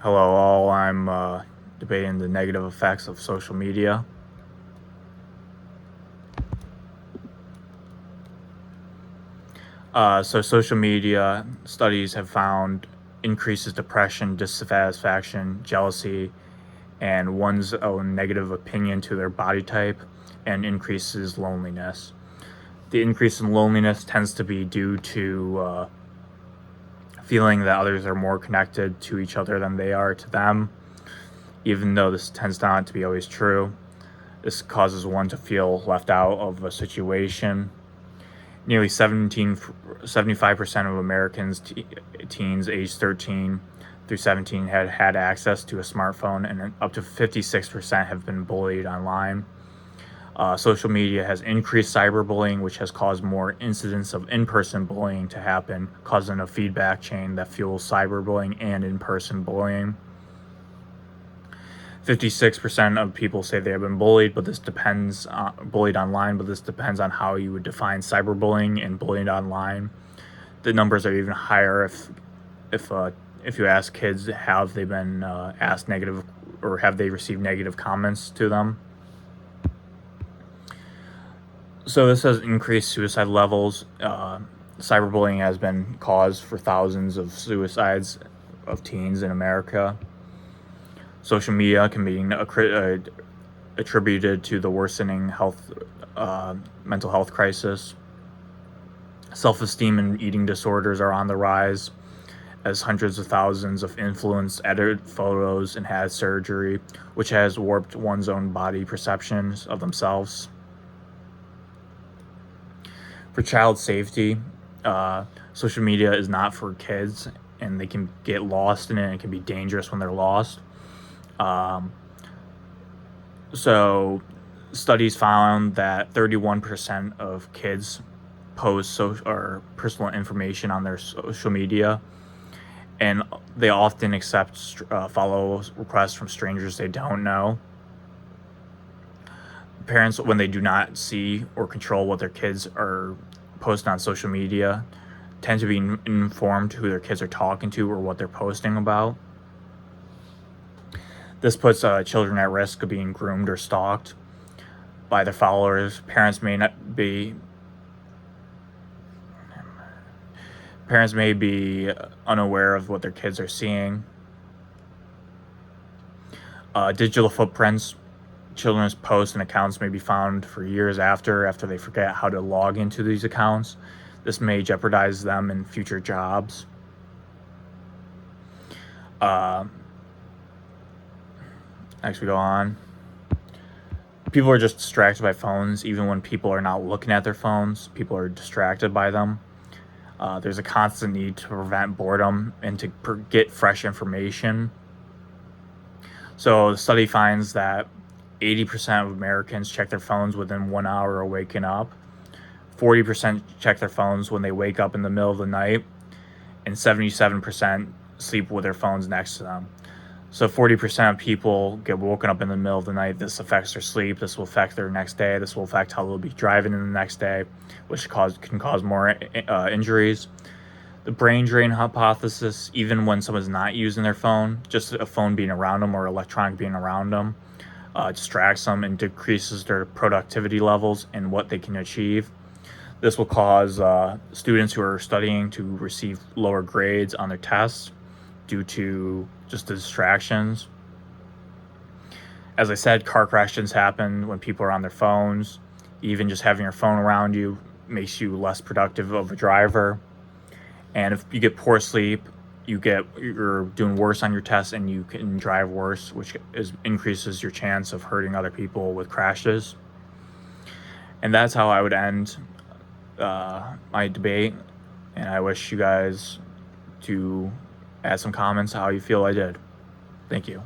Hello, all. I'm debating the negative effects of social media. So, social media studies have found increases depression, dissatisfaction, jealousy, and one's own negative opinion to their body type, and increases loneliness. The increase in loneliness tends to be due to feeling that others are more connected to each other than they are to them, even though this tends not to be always true. This causes one to feel left out of a situation. Nearly 75% of Americans, teens aged 13 through 17, had access to a smartphone, and up to 56% have been bullied online. Social media has increased cyberbullying, which has caused more incidents of in-person bullying to happen, causing a feedback chain that fuels cyberbullying and in-person bullying. 56% of people say they have been bullied, but this depends bullied online, but this depends on how you would define cyberbullying and bullying online. The numbers are even higher if you ask kids, have they been asked negative, or have they received negative comments to them. So this has increased suicide levels. Cyberbullying has been cause for thousands of suicides of teens in America. Social media can be attributed to the worsening mental health crisis. Self-esteem and eating disorders are on the rise, as hundreds of thousands of influenced edited photos and had surgery, which has warped one's own body perceptions of themselves. For child safety, social media is not for kids, and they can get lost in it, and it can be dangerous when they're lost. So studies found that 31% of kids post or personal information on their social media, and they often accept follow requests from strangers they don't know. Parents, when they do not see or control what their kids are posting on social media, tend to be informed who their kids are talking to or what they're posting about. This puts children at risk of being groomed or stalked by their followers. Parents may be unaware of what their kids are seeing. Digital footprints. Children's posts and accounts may be found for years after they forget how to log into these accounts. This may jeopardize them in future jobs. Next we go on. People are just distracted by phones. Even when people are not looking at their phones, people are distracted by them. There's a constant need to prevent boredom and to get fresh information. So the study finds that 80% of Americans check their phones within 1 hour of waking up. 40% check their phones when they wake up in the middle of the night, and 77% sleep with their phones next to them. So 40% of people get woken up in the middle of the night. This affects their sleep. This will affect their next day. This will affect how they'll be driving in the next day, which can cause more injuries. The brain drain hypothesis: even when someone's not using their phone, just a phone being around them or electronic being around them distracts them and decreases their productivity levels and what they can achieve. This will cause students who are studying to receive lower grades on their tests due to just the distractions. As I said, car crashes happen when people are on their phones. Even just having your phone around you makes you less productive of a driver. And if you get poor sleep, you're doing worse on your tests, and you can drive worse, which increases your chance of hurting other people with crashes. And that's how I would end my debate. And I wish you guys to add some comments how you feel I did. Thank you.